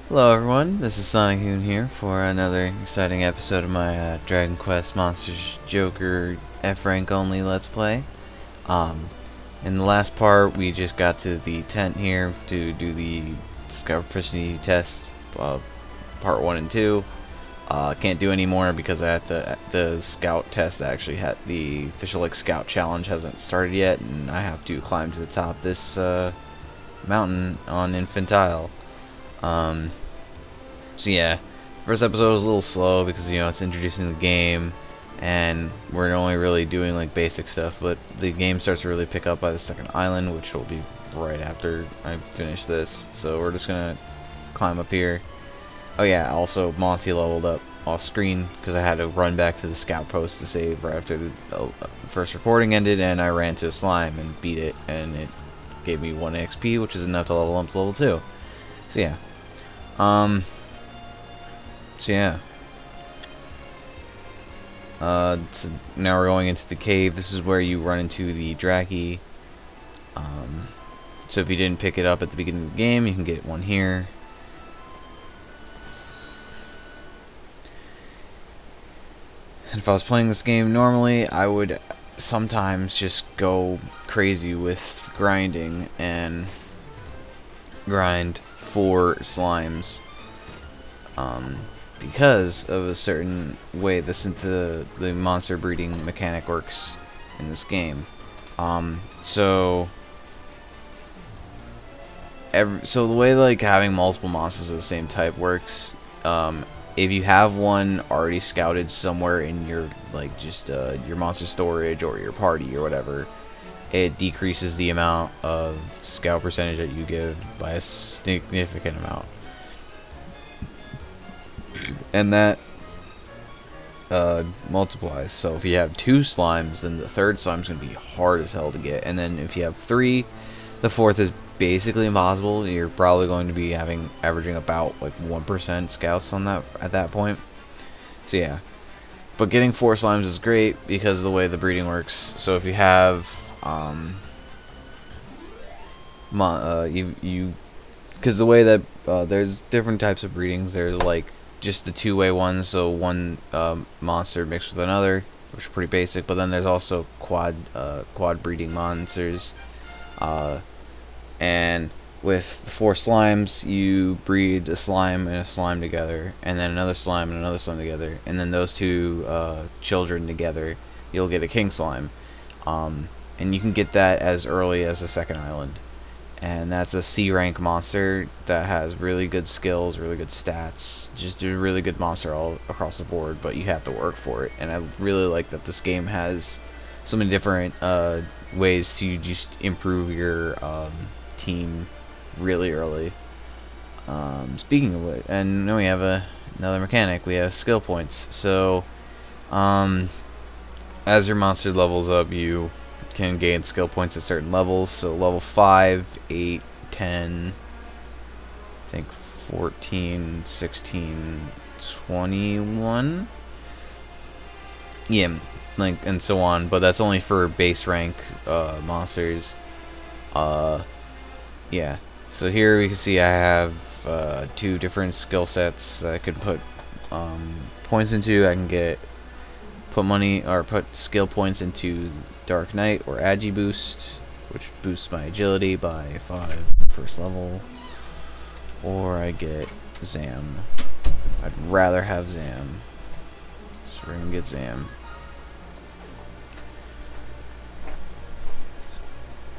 Hello everyone, this is Sonic here for another exciting episode of my Dragon Quest Monsters Joker F rank only Let's Play. Um, in the last part, we just got to the tent here to do the Scout Proficiency test, part 1 and 2. Can't do any more because I had the Scout test actually had the official Scout challenge hasn't started yet, and I have to climb to the top of this mountain on Infantile. So yeah, first episode was a little slow because it's introducing the game, and we're only really doing basic stuff. But the game starts to really pick up by the second island, which will be right after I finish this. So we're just gonna climb up here. Oh yeah, also Monty leveled up off screen because I had to run back to the scout post to save right after the first recording ended, and I ran to a slime and beat it, and it gave me 1 XP, which is enough to level up to level 2. So yeah. So now we're going into the cave. This is where you run into the Draki. So if you didn't pick it up at the beginning of the game, you can get one here. And if I was playing this game normally, I would sometimes just go crazy with grinding and grind 4 slimes. Because of a certain way the monster breeding mechanic works in this game. So the way having multiple monsters of the same type works, if you have one already scouted somewhere in your your monster storage or your party or whatever, it decreases the amount of scout percentage that you give by a significant amount. And that multiplies. So if you have 2 slimes, then the 3rd slime's going to be hard as hell to get. And then if you have 3, the 4th is basically impossible. You're probably going to be averaging about 1% scouts on that at that point. So yeah. But getting 4 slimes is great because of the way the breeding works. So if you have because the way that there's different types of breedings. There's just the 2-way ones, so one monster mixed with another, which is pretty basic. But then there's also quad breeding monsters, and with the 4 slimes, you breed a slime and a slime together, and then another slime and another slime together, and then those 2 children together, you'll get a king slime, and you can get that as early as the 2nd island. And that's a C rank monster that has really good skills, really good stats, just a really good monster all across the board, but you have to work for it. And I really like that this game has so many different ways to just improve your team really early. Speaking of which, and then we have another mechanic, we have skill points. So as your monster levels up, you can gain skill points at certain levels. So level 5, 8, 10, I think 14, 16, 21. Yeah, and so on. But that's only for base rank monsters. Yeah. So here we can see I have 2 different skill sets that I could put points into. I can put skill points into Dark Knight or Agi Boost, which boosts my agility by 5 first level, or I get Zam. I'd rather have Zam, so we're gonna get Zam.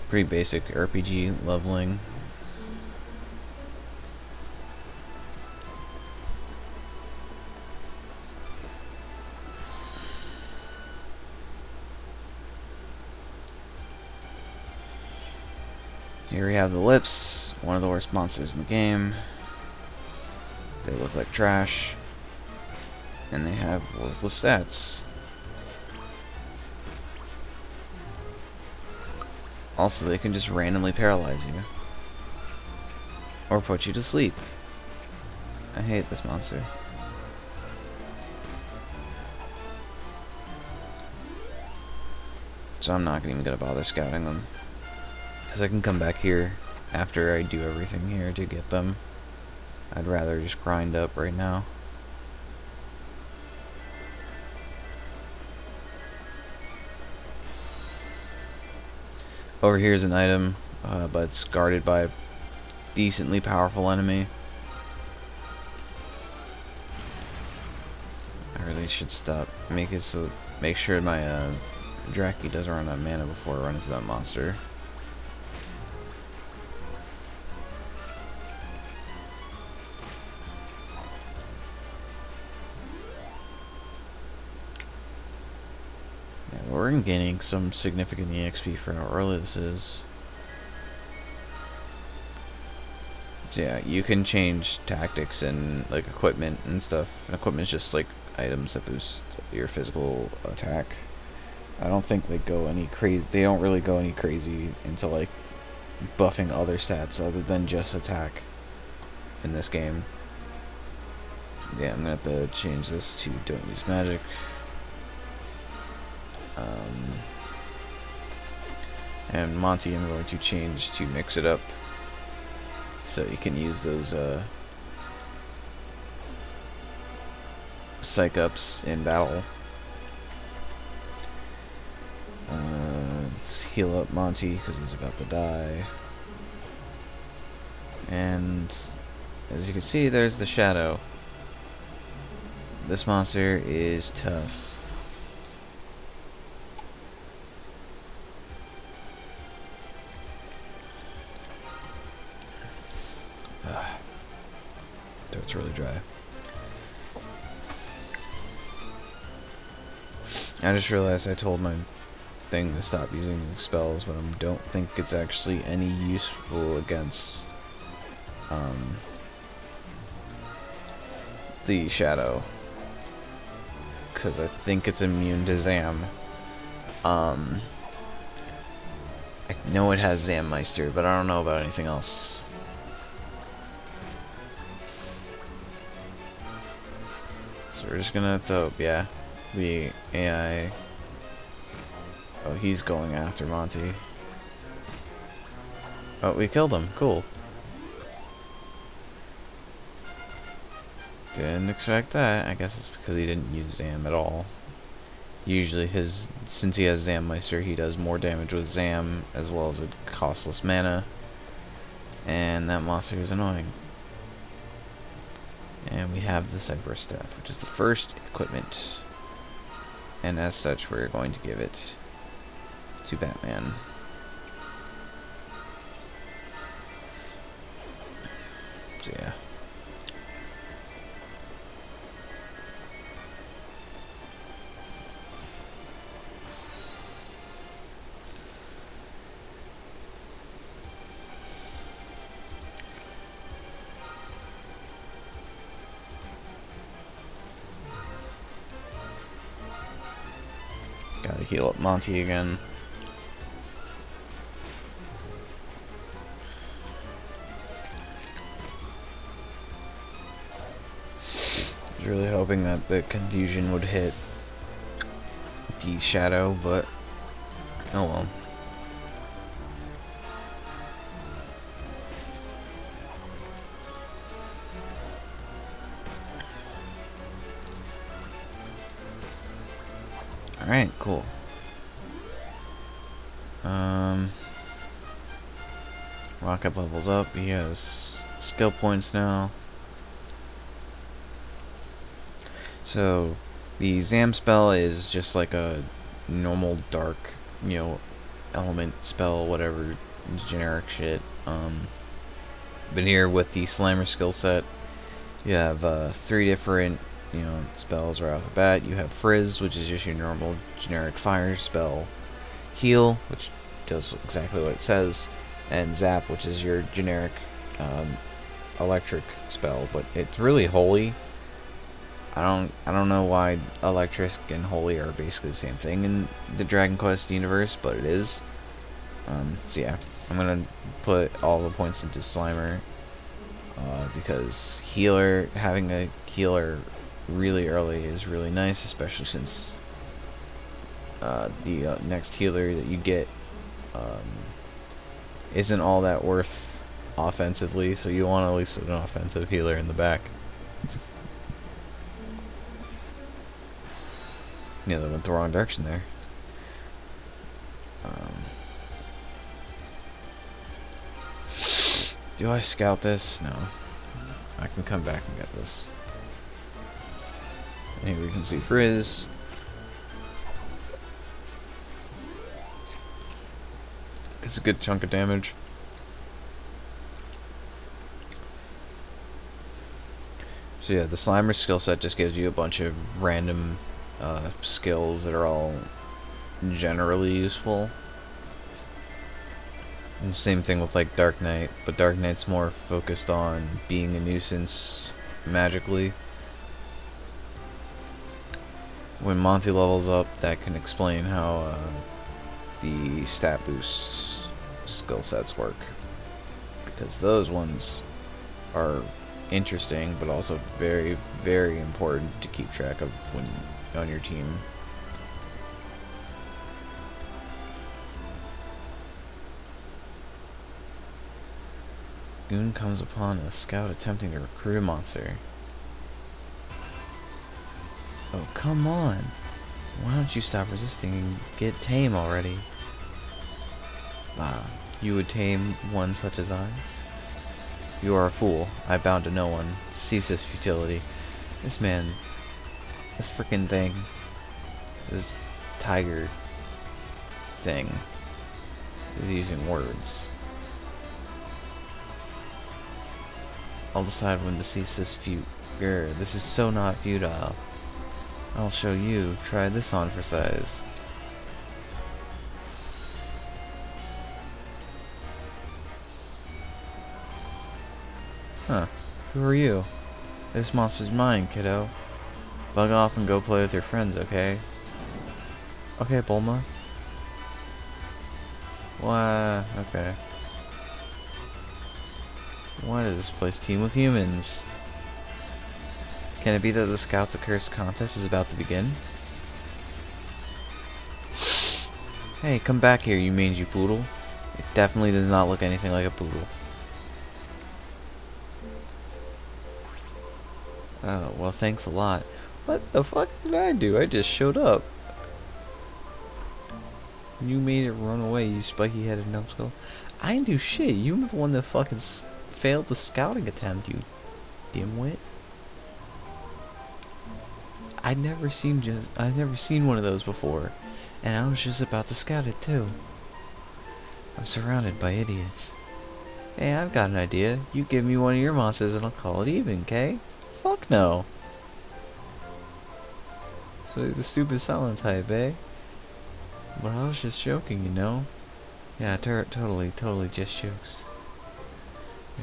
Pretty basic RPG leveling. Here we have the Lips, one of the worst monsters in the game. They look like trash, and they have worthless stats. Also, they can just randomly paralyze you, or put you to sleep. I hate this monster. So I'm not even gonna bother scouting them, because I can come back here after I do everything here to get them. I'd rather just grind up right now. Over here is an item, but it's guarded by a decently powerful enemy. I really should stop. Make sure my Draki doesn't run out of mana before I run into that monster. Yeah, we're gaining some significant EXP for how early this is. So yeah, you can change tactics and like equipment and stuff. And equipment's just like items that boost your physical attack. I don't think they go any crazy. They don't really go any crazy into like buffing other stats other than just attack in this game. Yeah, I'm gonna have to change this to don't use magic. And Monty, I'm going to change to mix it up so you can use those psych ups in battle. Let's heal up Monty because he's about to die. And as you can see, there's the shadow. This monster is tough. Throat's really dry. I just realized I told my thing to stop using spells, but I don't think it's actually any useful against the shadow, because I think it's immune to Zam. I know it has Zammeister, but I don't know about anything else. So we're just gonna throw, yeah, the AI. Oh, he's going after Monty. Oh, we killed him. Cool. Didn't expect that. I guess it's because he didn't use Zam at all. Usually since he has Zammeister, he does more damage with Zam as well as it costless mana. And that monster is annoying. And we have the Cyber Staff, which is the first equipment. And as such, we're going to give it to Batman. So yeah. Gotta heal up Monty again. I was really hoping that the confusion would hit the shadow, but oh well. Alright, cool. Rocket levels up. He has skill points now. So, the Zam spell is just like a normal dark, element spell, whatever, generic shit. But here with the Slammer skill set, you have 3 different spells right off the bat. You have Frizz, which is just your normal generic fire spell. Heal, which does exactly what it says, and Zap, which is your generic electric spell. But it's really holy. I don't know why electric and holy are basically the same thing in the Dragon Quest universe, but it is. So yeah, I'm gonna put all the points into Slimer because having a healer really early is really nice, especially since the next healer that you get isn't all that worth offensively, so you want at least an offensive healer in the back. Yeah, they went the wrong direction there. Do I scout this? No. I can come back and get this. Here we can see Frizz. It's a good chunk of damage. So yeah, the Slimer skill set just gives you a bunch of random skills that are all generally useful. And same thing with like Dark Knight, but Dark Knight's more focused on being a nuisance magically. When Monty levels up, that can explain how the stat boost skill sets work, because those ones are interesting, but also very, very important to keep track of when on your team. Goon comes upon a scout attempting to recruit a monster. Oh, come on! Why don't you stop resisting and get tame already? Ah, you would tame one such as I? You are a fool. I bow to no one. Cease this futility. This man, this freaking thing, this tiger thing, is using words. I'll decide when to cease this this is so not futile. I'll show you. Try this on for size. Huh. Who are you? This monster's mine, kiddo. Bug off and go play with your friends, okay? Okay, Bulma. Why? Okay. Why does this place teem with humans? Can it be that the Scouts Accursed contest is about to begin? Hey, come back here, you mangy poodle. It definitely does not look anything like a poodle. Oh, well, thanks a lot. What the fuck did I do? I just showed up. You made it run away, you spiky-headed numbskull. I didn't do shit. You were the one that fucking failed the scouting attempt, you dimwit. I'd never seen one of those before, and I was just about to scout it too. I'm surrounded by idiots. Hey, I've got an idea. You give me one of your monsters and I'll call it even, Kay? Fuck no. So the stupid silent type, eh? But I was just joking, you know? Yeah, totally just jokes.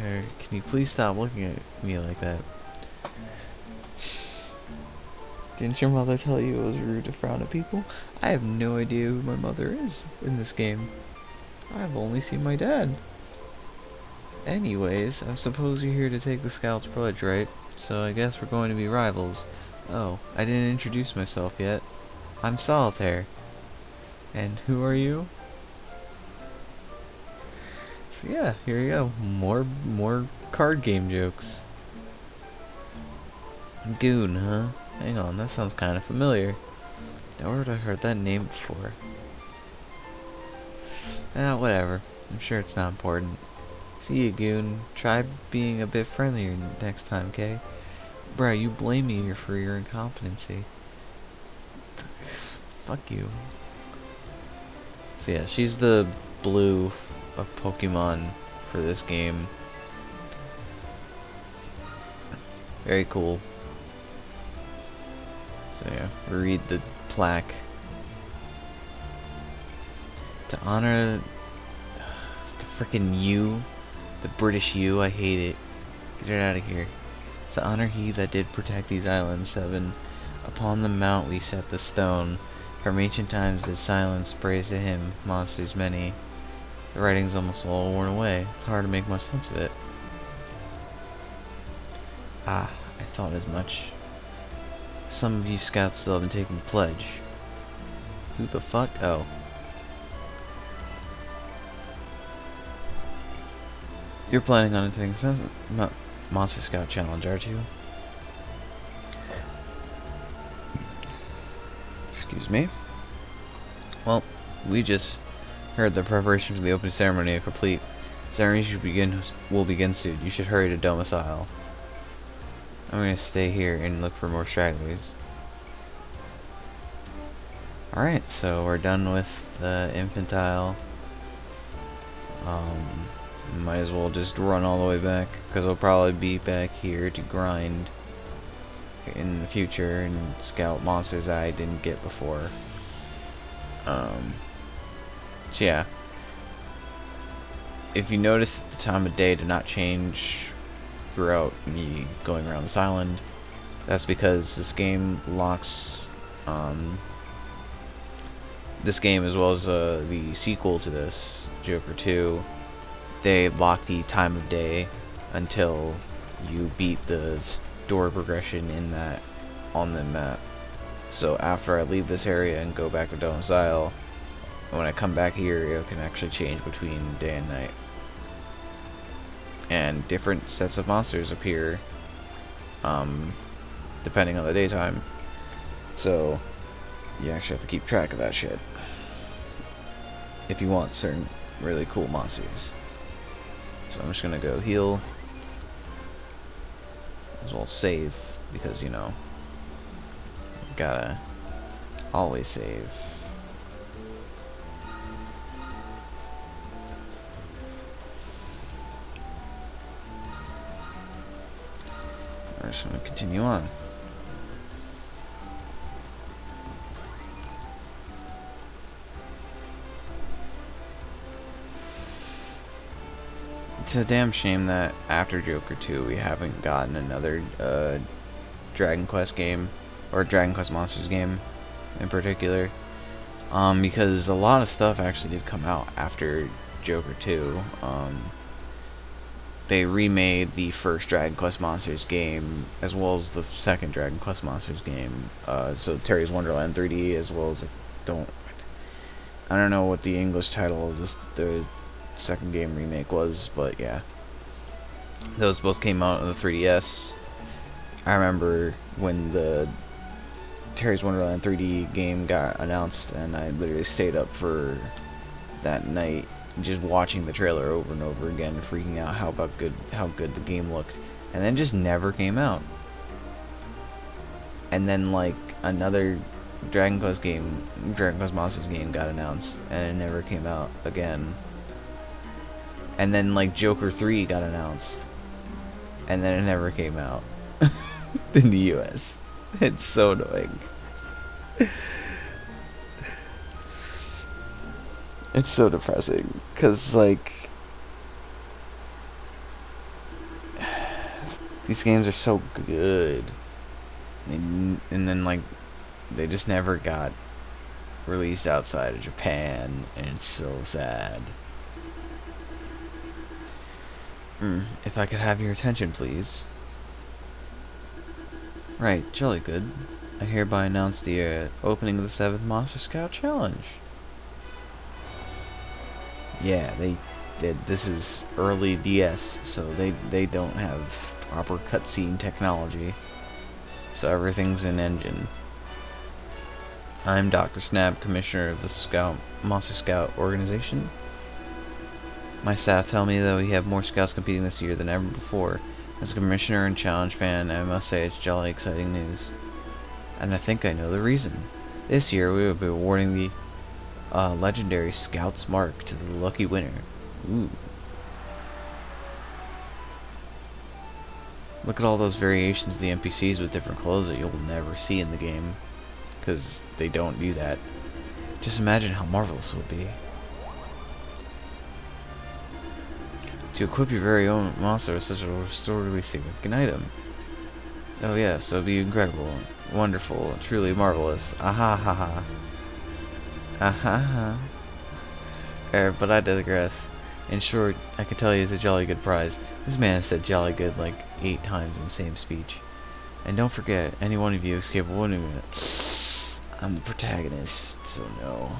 Can you please stop looking at me like that? Didn't your mother tell you it was rude to frown at people? I have no idea who my mother is in this game. I've only seen my dad. Anyways, I suppose you're here to take the Scout's pledge, right? So I guess we're going to be rivals. Oh, I didn't introduce myself yet. I'm Solitaire. And who are you? So yeah, here you go. More card game jokes. Goon, huh? Hang on, that sounds kind of familiar. Now, where have I heard that name before? Whatever. I'm sure it's not important. See you, Goon. Try being a bit friendlier next time, Kay? Bruh, you blame me for your incompetency. Fuck you. So yeah, she's the blue of Pokemon for this game. Very cool. So yeah, read the plaque. To honor the frickin' U, the British U, I hate it. Get it out of here. To honor he that did protect these islands, 7. Upon the mount we set the stone. From ancient times did silence praise to him, monsters many. The writing's almost all worn away. It's hard to make much sense of it. Ah, I thought as much. Some of you scouts still haven't taken the pledge. Who the fuck? Oh. You're planning on attending Monster Scout Challenge, aren't you? Excuse me. Well, we just heard the preparation for the opening ceremony are complete. Ceremony will begin soon. You should hurry to domicile. I'm gonna stay here and look for more stragglers. Alright, so we're done with the infantile. Might as well just run all the way back, because I'll probably be back here to grind in the future and scout monsters that I didn't get before. So yeah. If you notice the time of day did not change throughout me going around this island, that's because this game locks, this game as well as the sequel to this, Joker 2, they lock the time of day until you beat the story progression in that on the map. So after I leave this area and go back to domicile, when I come back here, it can actually change between day and night. And different sets of monsters appear depending on the daytime. So you actually have to keep track of that shit if you want certain really cool monsters. So I'm just gonna go heal, as well as save, because, you know, gotta always save. I'm just gonna continue on. It's a damn shame that after Joker 2 we haven't gotten another Dragon Quest game, or Dragon Quest Monsters game in particular, because a lot of stuff actually did come out after Joker 2. They remade the first Dragon Quest Monsters game as well as the second Dragon Quest Monsters game, so Terry's Wonderland 3D, as well as I don't know what the English title of the second game remake was, but yeah, those both came out on the 3DS. I remember when the Terry's Wonderland 3D game got announced, and I literally stayed up for that night just watching the trailer over and over again, freaking out how good the game looked, and then just never came out. And then like another Dragon Quest Monsters game got announced, and it never came out again. And then like Joker 3 got announced, and then it never came out in the US. It's so annoying. It's so depressing, because like these games are so good, and then like they just never got released outside of Japan, and it's so sad. If I could have your attention, please. Right, jolly good. I hereby announce the opening of the 7th Monster Scout Challenge. Yeah, they did. This is early DS, so they don't have proper cutscene technology, so everything's in engine. I'm Dr. Snap, Commissioner of the Monster Scout organization. My staff tell me that we have more scouts competing this year than ever before. As a commissioner and challenge fan, I must say it's jolly exciting news. And I think I know the reason. This year we will be awarding the legendary Scout's Mark to the lucky winner. Ooh. Look at all those variations of the NPCs with different clothes that you'll never see in the game, because they don't do that. Just imagine how marvelous it would be. To equip your very own monster with such a historically significant item. Oh yeah, so it'd be incredible, wonderful, truly marvelous. Aha ha ha. Aha ha. But I digress. In short, I can tell you it's a jolly good prize. This man said jolly good like 8 times in the same speech. And don't forget, any one of you is capable of winning it. I'm the protagonist, so no.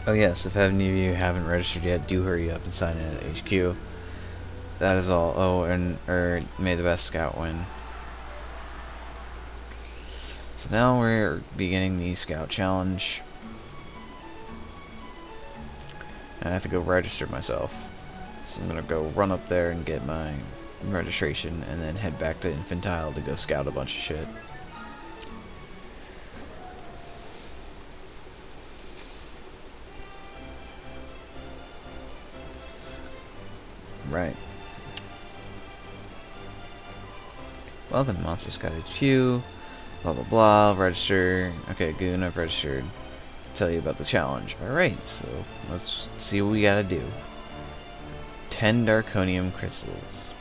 Oh yes, if any of you haven't registered yet, do hurry up and sign in at the HQ. That is all. Oh, and may the best scout win. So now we're beginning the scout challenge. I have to go register myself. So I'm gonna go run up there and get my registration and then head back to Infantile to go scout a bunch of shit. Right. Welcome to Monster Scout HQ. Blah blah blah. Register. Okay, Goon, I've registered. Tell you about the challenge. Alright, so let's see what we gotta do. 10 Darkonium crystals.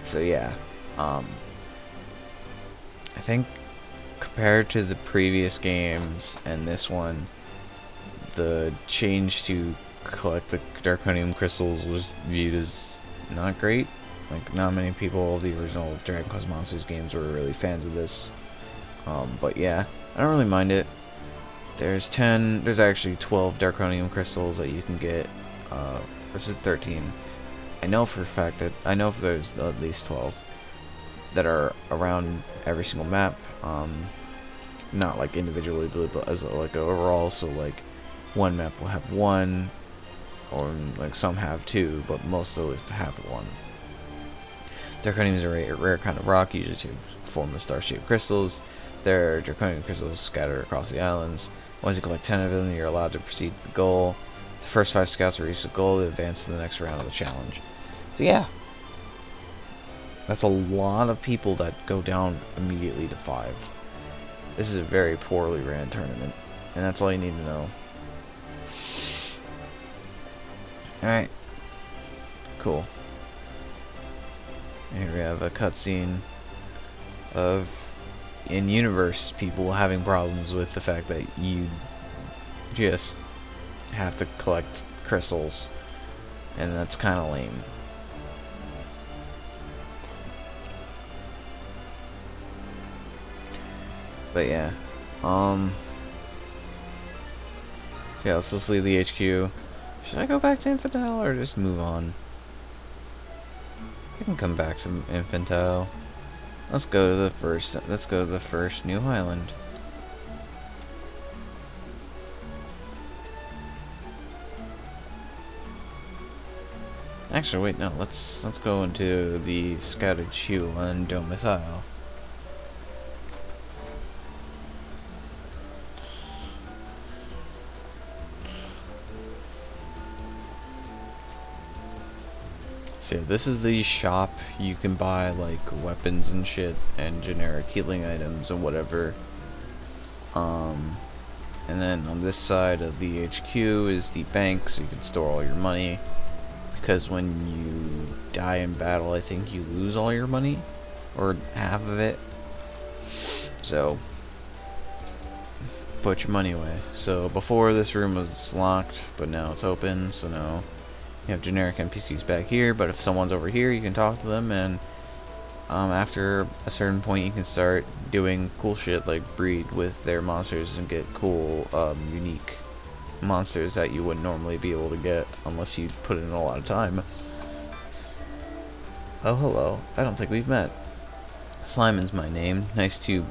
So yeah, I think compared to the previous games and this one, the change to collect the Darkonium crystals was viewed as not great. Like, not many people of the original Dragon Quest Monsters games were really fans of this. But yeah, I don't really mind it. There's actually 12 Darkonium crystals that you can get, versus 13. I know for a fact that, there's at least 12 that are around every single map, not like individually, but as like overall, so like one map will have one, or like some have two, but most of them have one. Darkonium is a rare kind of rock, usually to form of star-shaped crystals. There are Draconium crystals scattered across the islands. Once you collect 10 of them, you're allowed to proceed to the goal. The first 5 scouts will reach the goal to advance to the next round of the challenge. So yeah, that's a lot of people that go down immediately to 5. This is a very poorly ran tournament, and that's all you need to know. Alright, cool. Here we have a cutscene of in-universe people having problems with the fact that you just have to collect crystals, and that's kind of lame. But yeah, so yeah, let's just leave the HQ. Should I go back to Infantile or just move on? I can come back to Infantile. Let's go to the first new island. Actually, wait, no. Let's go into the Scout HQ on Domicile. So this is the shop. You can buy like weapons and shit and generic healing items and whatever. And then on this side of the HQ is the bank, so you can store all your money. Because when you die in battle, I think you lose all your money, or half of it. So put your money away. So before, this room was locked, but now it's open. So now you have generic NPCs back here, but if someone's over here, you can talk to them, and after a certain point, you can start doing cool shit like breed with their monsters and get cool, unique monsters that you wouldn't normally be able to get unless you put in a lot of time. Oh, hello. I don't think we've met. Slimon's my name. Nice to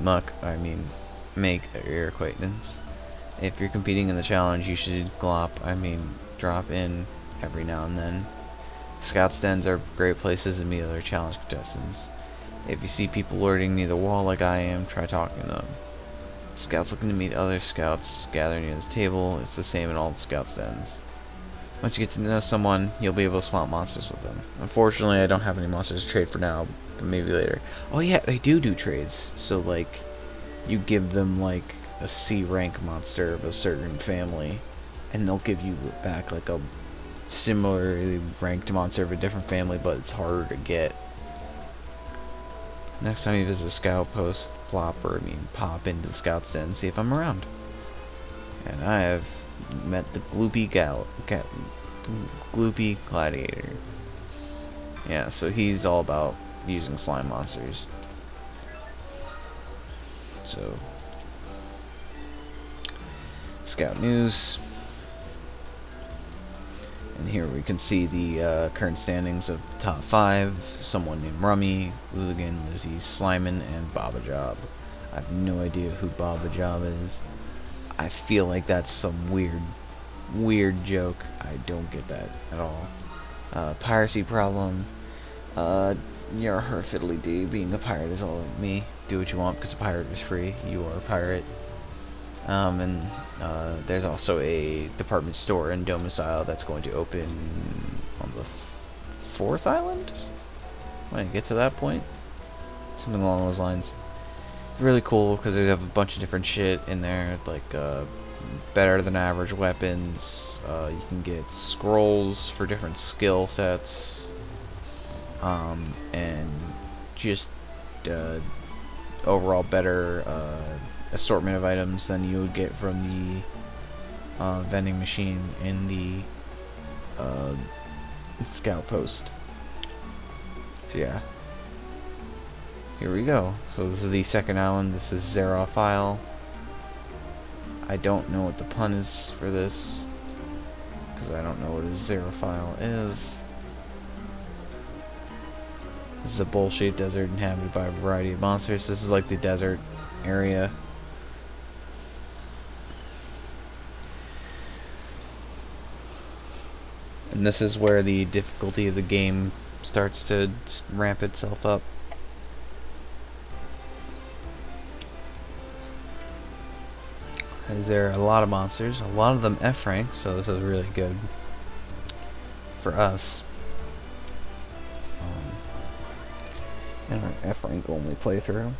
make your acquaintance. If you're competing in the challenge, you should drop in every now and then. Scout stands are great places to meet other challenge contestants. If you see people lording near the wall like I am, try talking to them. Scouts looking to meet other scouts gather near this table. It's the same in all the scout stands. Once you get to know someone, you'll be able to swap monsters with them. Unfortunately, I don't have any monsters to trade for now, but maybe later. Oh yeah, they do trades. So like, you give them like a C rank monster of a certain family, and they'll give you back like a similarly ranked monster of a different family, but it's harder to get. Next time you visit a scout post, pop into the scout's den and see if I'm around. And I have met the Gloopy Gladiator. Yeah, so he's all about using slime monsters. So, Scout News. And here we can see the current standings of the top 5. Someone named Rummy, Hooligan, Lizzie, Slyman, and Baba Job. I have no idea who Baba Job is. I feel like that's some weird joke. I don't get that at all. Piracy problem. You're her fiddly dee. Being a pirate is all of me. Do what you want because a pirate is free. You are a pirate. And there's also a department store in Domicile that's going to open on the 4th island? When I get to that point? Something along those lines. Really cool because they have a bunch of different shit in there, like better than average weapons. You can get scrolls for different skill sets, and just overall better assortment of items than you would get from the vending machine in the scout post. So yeah. Here we go. So this is the second island. This is Xerophile. I don't know what the pun is for this, because I don't know what a Xerophile is. This is a bowl-shaped desert inhabited by a variety of monsters. This is like the desert area. And this is where the difficulty of the game starts to ramp itself up. There are a lot of monsters, a lot of them F rank, so this is really good for us. In our F rank only playthrough.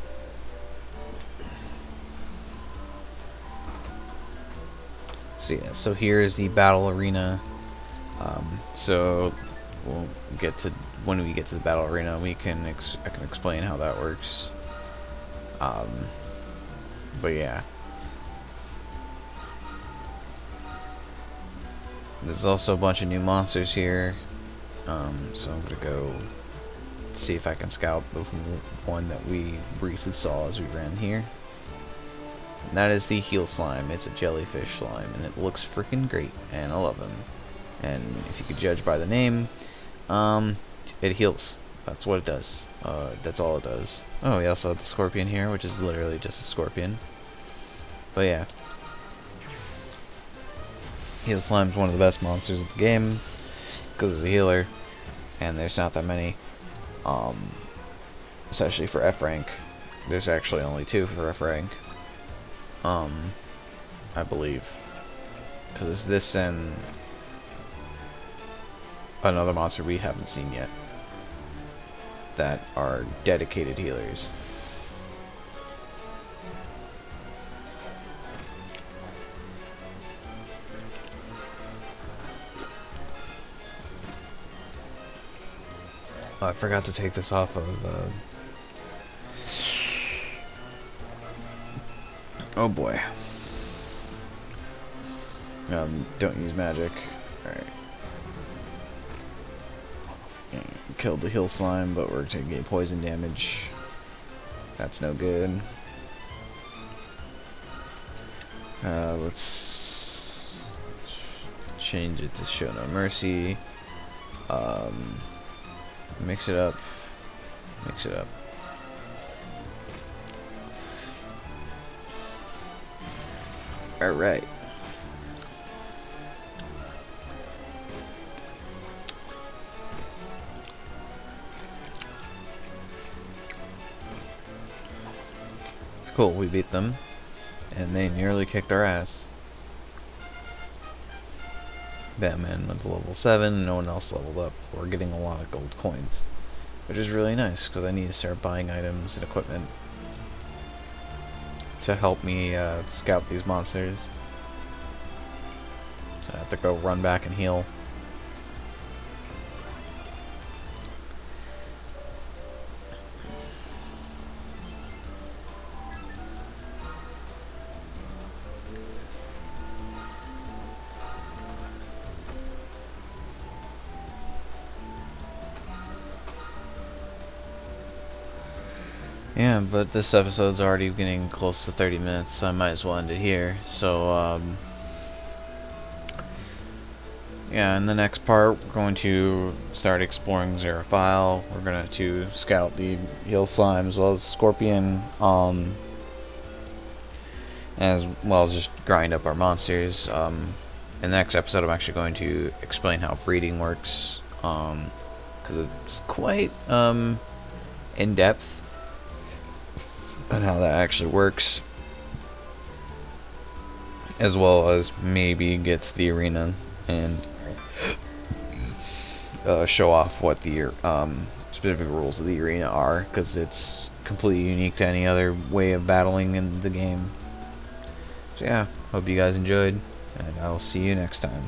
So yeah, so here is the battle arena. So we'll get to when we get to the battle arena, I can explain how that works. But yeah. There's also a bunch of new monsters here, so I'm gonna go see if I can scout the one that we briefly saw as we ran here. And that is the heel slime. It's a jellyfish slime, and it looks freaking great, and I love him. And if you could judge by the name, it heals. That's what it does. That's all it does. Oh, we also have the scorpion here, which is literally just a scorpion. But yeah. Heel Slime's one of the best monsters of the game because it's a healer, and there's not that many, especially for F rank. There's actually only 2 for F rank, I believe, because it's this and another monster we haven't seen yet that are dedicated healers. Oh, I forgot to take this off of, oh boy. Don't use magic. Alright. Killed the hill slime, but we're taking poison damage. That's no good. Let's change it to show no mercy. Mix it up. Mix it up. Alright. Cool, we beat them. And they nearly kicked our ass. Batman went to level 7, no one else leveled up. We're getting a lot of gold coins, which is really nice because I need to start buying items and equipment to help me scout these monsters. I have to go run back and heal. Yeah, but this episode's already getting close to 30 minutes, so I might as well end it here. So, Yeah, in the next part, we're going to start exploring Xerophile. We're going to scout the Hill Slime as well as Scorpion, as well as just grind up our monsters. In the next episode, I'm actually going to explain how breeding works, because it's quite in depth on how that actually works, as well as maybe get to the arena and show off what the specific rules of the arena are, because it's completely unique to any other way of battling in the game. So yeah, hope you guys enjoyed, and I will see you next time.